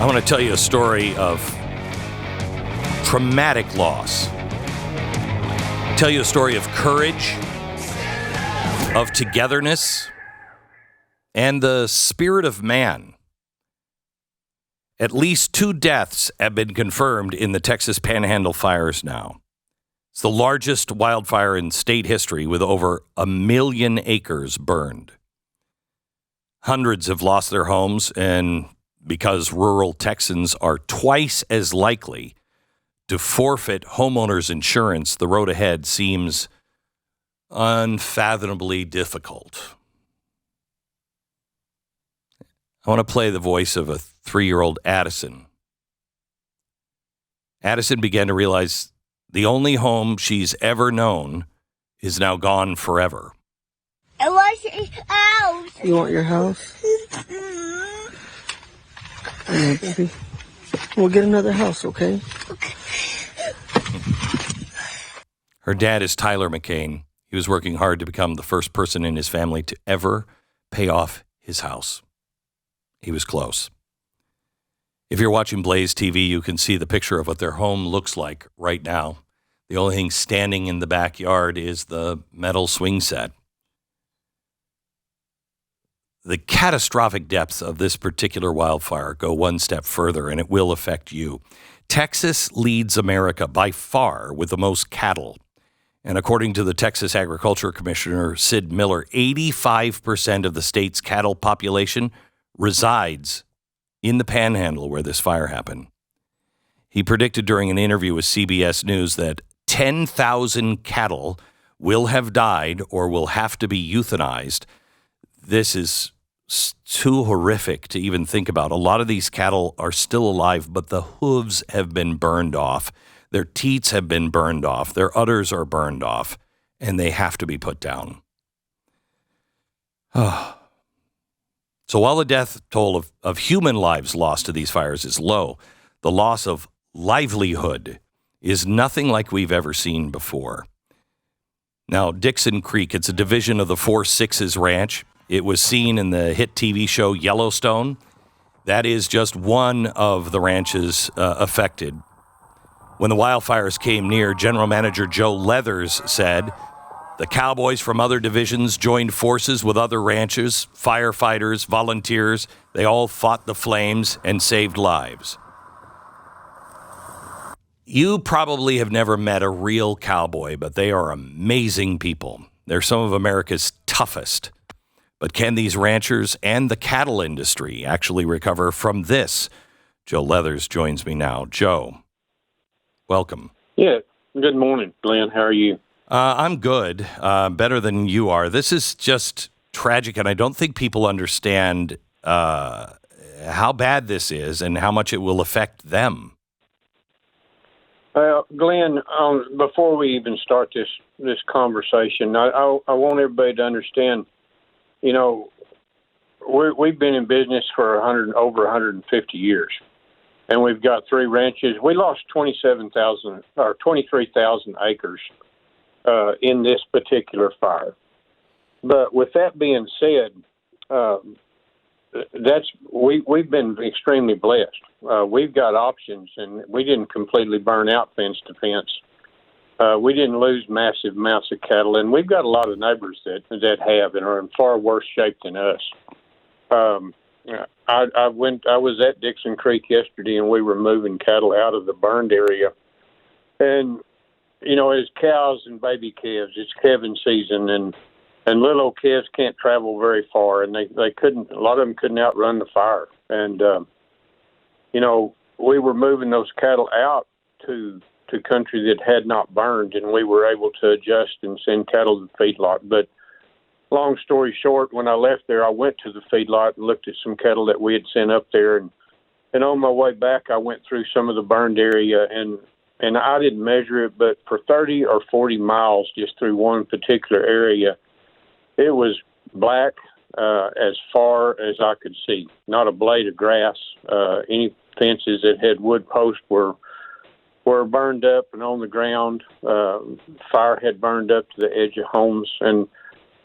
I want to tell you a story of traumatic loss. Tell you a story of courage, of togetherness, and the spirit of man. At least 2 deaths have been confirmed in the Texas Panhandle fires now. It's the largest wildfire in state history with over 1 million acres burned. Hundreds have lost their homes, and because rural Texans are twice as likely to forfeit homeowners insurance, the road ahead seems unfathomably difficult. I want to play the voice of a 3-year-old Addison. Addison began to realize the only home she's ever known is now gone forever. I want a house. You want your house? Yeah, baby. We'll get another house, okay? Her dad is Tyler McCain. He was working hard to become the first person in his family to ever pay off his house. He was close. If you're watching Blaze TV, you can see the picture of what their home looks like right now. The only thing standing in the backyard is the metal swing set. The catastrophic depths of this particular wildfire go one step further, and it will affect you. Texas leads America by far with the most cattle. And according to the Texas Agriculture Commissioner, Sid Miller, 85% of the state's cattle population resides in the Panhandle where this fire happened. He predicted during an interview with CBS News that 10,000 cattle will have died or will have to be euthanized. This is too horrific to even think about. A lot of these cattle are still alive, but the hooves have been burned off. Their teats have been burned off. Their udders are burned off, and they have to be put down. So while the death toll of human lives lost to these fires is low, the loss of livelihood is nothing like we've ever seen before. Now, Dixon Creek, it's a division of the Four Sixes Ranch. It was seen in the hit TV show Yellowstone. That is just one of the ranches affected. When the wildfires came near, General Manager Joe Leathers said, the cowboys from other divisions joined forces with other ranches, firefighters, volunteers. They all fought the flames and saved lives. You probably have never met a real cowboy, but they are amazing people. They're some of America's toughest. But can these ranchers and the cattle industry actually recover from this? Joe Leathers joins me now. Joe, welcome. Yeah, good morning, Glenn. How are you? I'm good, better than you are. This is just tragic, and I don't think people understand how bad this is and how much it will affect them. Glenn, before we even start this conversation, I want everybody to understand, you know, we've been in business for over 150 years, and we've got 3 ranches. We lost 23,000 acres in this particular fire. But with that being said, we've been extremely blessed. We've got options, and we didn't completely burn out fence to fence. We didn't lose massive amounts of cattle, and we've got a lot of neighbors that have and are in far worse shape than us. I was at Dixon Creek yesterday, and we were moving cattle out of the burned area, and you know, as cows and baby calves, it's calving season, and little old calves can't travel very far, and they couldn't. A lot of them couldn't outrun the fire, and you know, we were moving those cattle out to country that had not burned, and we were able to adjust and send cattle to the feedlot. But long story short, when I left there, I went to the feedlot and looked at some cattle that we had sent up there, and on my way back, I went through some of the burned area, and I didn't measure it, but for 30 or 40 miles just through one particular area, it was black as far as I could see. Not a blade of grass. Any fences that had wood posts were burned up and on the ground. Fire had burned up to the edge of homes. And,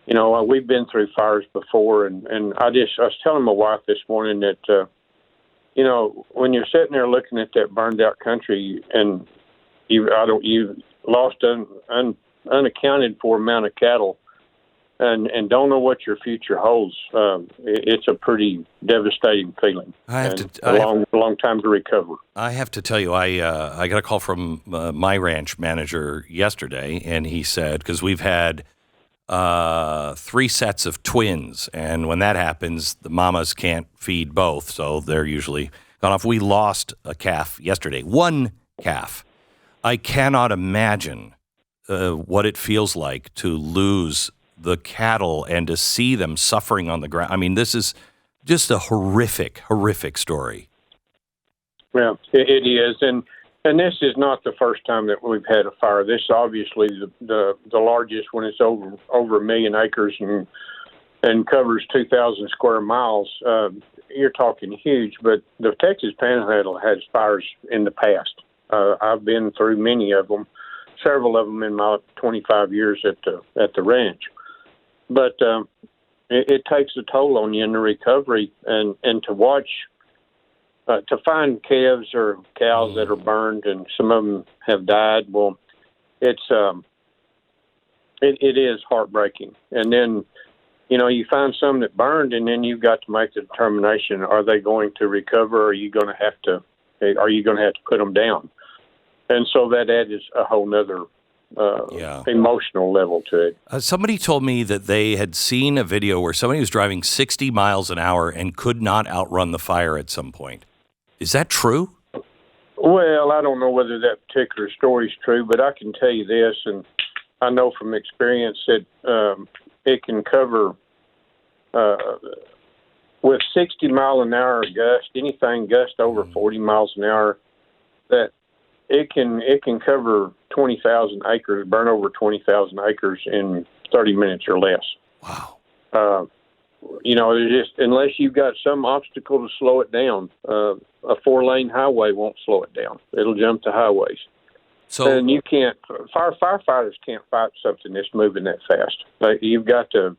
you know, we've been through fires before. And I was telling my wife this morning that, when you're sitting there looking at that burned out country, and you lost an unaccounted for amount of cattle, and don't know what your future holds. It's a pretty devastating feeling. A long time to recover. I have to tell you, I got a call from my ranch manager yesterday, and he said, because we've had 3 sets of twins, and when that happens, the mamas can't feed both, so they're usually gone off. We lost a calf yesterday, 1 calf. I cannot imagine what it feels like to lose the cattle and to see them suffering on the ground. I mean, this is just a horrific story. Well, it is, and this is not the first time that we've had a fire. This is obviously the largest one. It's over 1 million acres and covers 2,000 square miles. You're talking huge, but the Texas Panhandle has fires in the past. I've been through many of them, several of them in my 25 years at the ranch. But it takes a toll on you in the recovery, and to watch, to find calves or cows that are burned, and some of them have died. Well, it is heartbreaking. And then, you find some that burned, and then you've got to make the determination: are they going to recover? Or are you going to have to put them down? And so that adds a whole nother emotional level to it. Somebody told me that they had seen a video where somebody was driving 60 miles an hour and could not outrun the fire at some point. Is that true? Well, I don't know whether that particular story is true, but I can tell you this, and I know from experience that it can cover, with 60 mile an hour gust, anything gust over 40 miles an hour, that it can cover 20,000 acres, burn over 20,000 acres in 30 minutes or less. Wow. Just unless you've got some obstacle to slow it down, a 4-lane highway won't slow it down. It'll jump the highways. And you can't. Firefighters can't fight something that's moving that fast. You've got to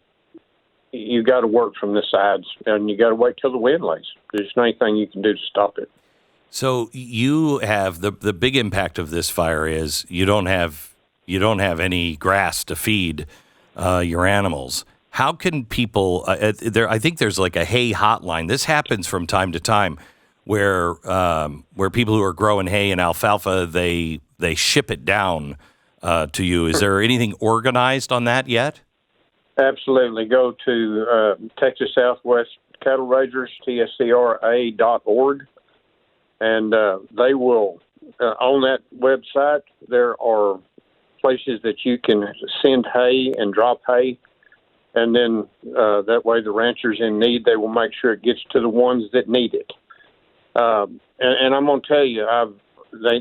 work from the sides, and you got to wait till the wind lays. There's nothing you can do to stop it. So you have the big impact of this fire is you don't have any grass to feed your animals. How can people? I think there's like a hay hotline. This happens from time to time, where people who are growing hay and alfalfa they ship it down to you. Is there anything organized on that yet? Absolutely. Go to Texas Southwest Cattle Raisers, tscra.org. And they will, on that website, there are places that you can send hay and drop hay. And then that way the ranchers in need, they will make sure it gets to the ones that need it. And I'm going to tell you,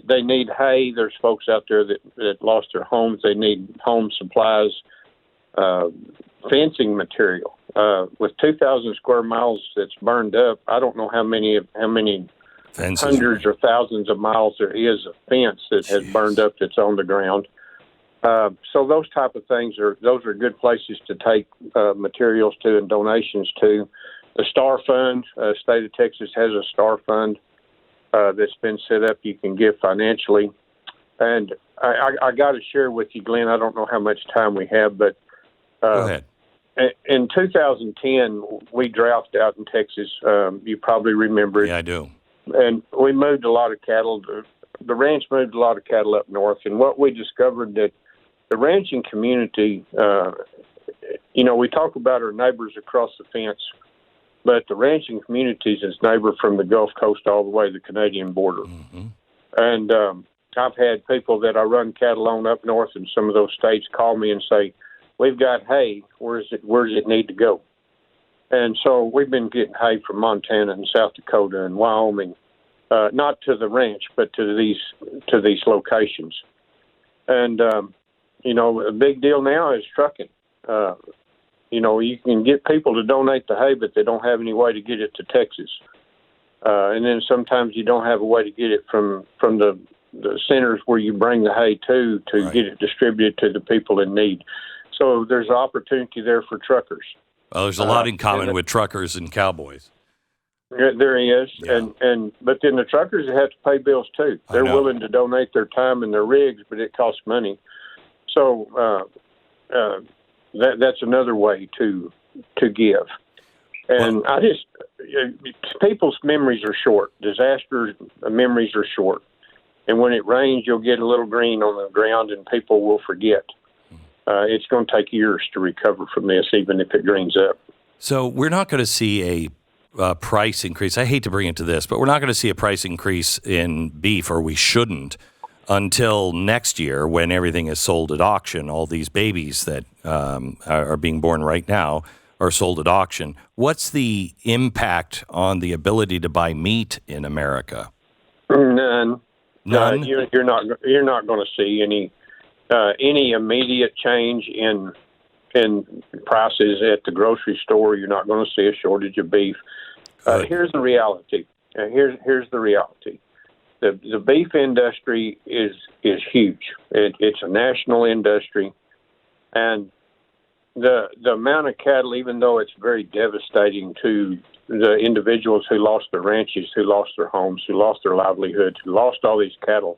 they need hay. There's folks out there that lost their homes. They need home supplies, fencing material. With 2,000 square miles that's burned up, I don't know how many fences, hundreds or thousands of miles there is of fence that has burned up that's on the ground. So those type of things those are good places to take materials to and donations to. The Star Fund, state of Texas has a Star Fund that's been set up. You can give financially. And I got to share with you, Glenn, I don't know how much time we have, but go ahead. In 2010, we droughted out in Texas. You probably remember it. Yeah, I do. And we moved a lot of cattle. The ranch moved a lot of cattle up north. And what we discovered that the ranching community, we talk about our neighbors across the fence, but the ranching communities is neighbor from the Gulf Coast all the way to the Canadian border. Mm-hmm. And I've had people that I run cattle on up north in some of those states call me and say, "We've got hay. Where does it need to go?" And so we've been getting hay from Montana and South Dakota and Wyoming, not to the ranch, but to these locations. And a big deal now is trucking. You can get people to donate the hay, but they don't have any way to get it to Texas. And then sometimes you don't have a way to get it from the centers where you bring the hay to right. Get it distributed to the people in need. So there's an opportunity there for truckers. Well, there's a lot in common with truckers and cowboys. There is, Yeah. but then the truckers have to pay bills too. I They're know. willing to donate their time and their rigs, but it costs money. So that's another way to give. And I just people's memories are short. Disaster memories are short, and when it rains, you'll get a little green on the ground, and people will forget. It's going to take years to recover from this, even if it greens up. So we're not going to see a price increase. I hate to bring it to this, but we're not going to see a price increase in beef, or we shouldn't, until next year when everything is sold at auction. All these babies that are being born right now are sold at auction. What's the impact on the ability to buy meat in America? None. None? You're not going to see any immediate change in prices at the grocery store. You're not going to see a shortage of beef. Here's the reality. Here's the reality. The beef industry is huge. It's a national industry, and the amount of cattle, even though it's very devastating to the individuals who lost their ranches, who lost their homes, who lost their livelihoods, who lost all these cattle,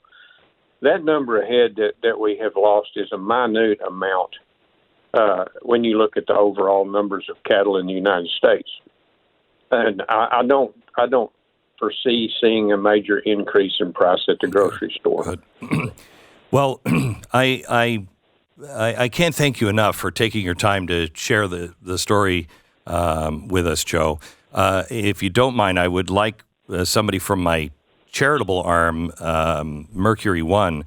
that number of head that we have lost is a minute amount when you look at the overall numbers of cattle in the United States. And I don't foresee seeing a major increase in price at the grocery store. Good. Well, I can't thank you enough for taking your time to share the story with us, Joe. If you don't mind, I would like somebody from my charitable arm, Mercury One,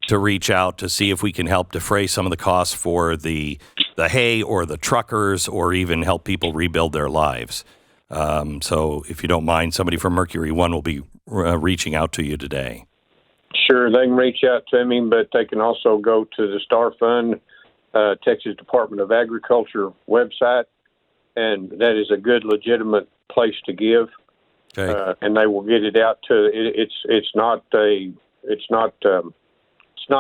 to reach out to see if we can help defray some of the costs for the hay or the truckers, or even help people rebuild their lives. So if you don't mind, somebody from Mercury One will be reaching out to you today. Sure, they can reach out to me, but they can also go to the Star Fund, Texas Department of Agriculture website, and that is a good, legitimate place to give. Okay. And they will get it out to. It's not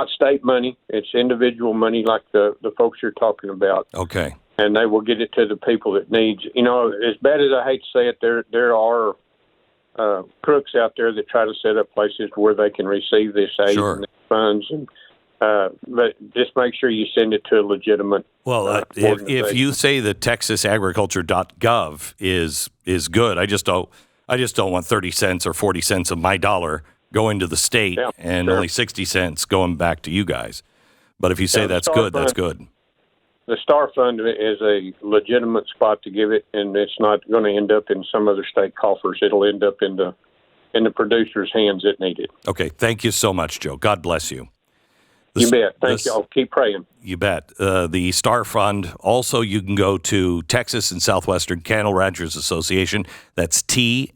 state money. It's individual money, like the folks you're talking about. Okay. And they will get it to the people that needs. You know, as bad as I hate to say it, there are crooks out there that try to set up places where they can receive this aid and these funds. And, but just make sure you send it to a legitimate. Well, if you say that TexasAgriculture.gov is good, I just don't want 30 cents or 40 cents of my dollar going to the state and only 60 cents going back to you guys. But if you say that's good, that's good. The Star Fund is a legitimate spot to give it, and it's not going to end up in some other state coffers. It'll end up in the producer's hands that need it. Okay. Thank you so much, Joe. God bless you. You bet. Thank you. I'll keep praying. You bet. The Star Fund. Also, you can go to Texas and Southwestern Cattle Ranchers Association. That's TSCRA.org.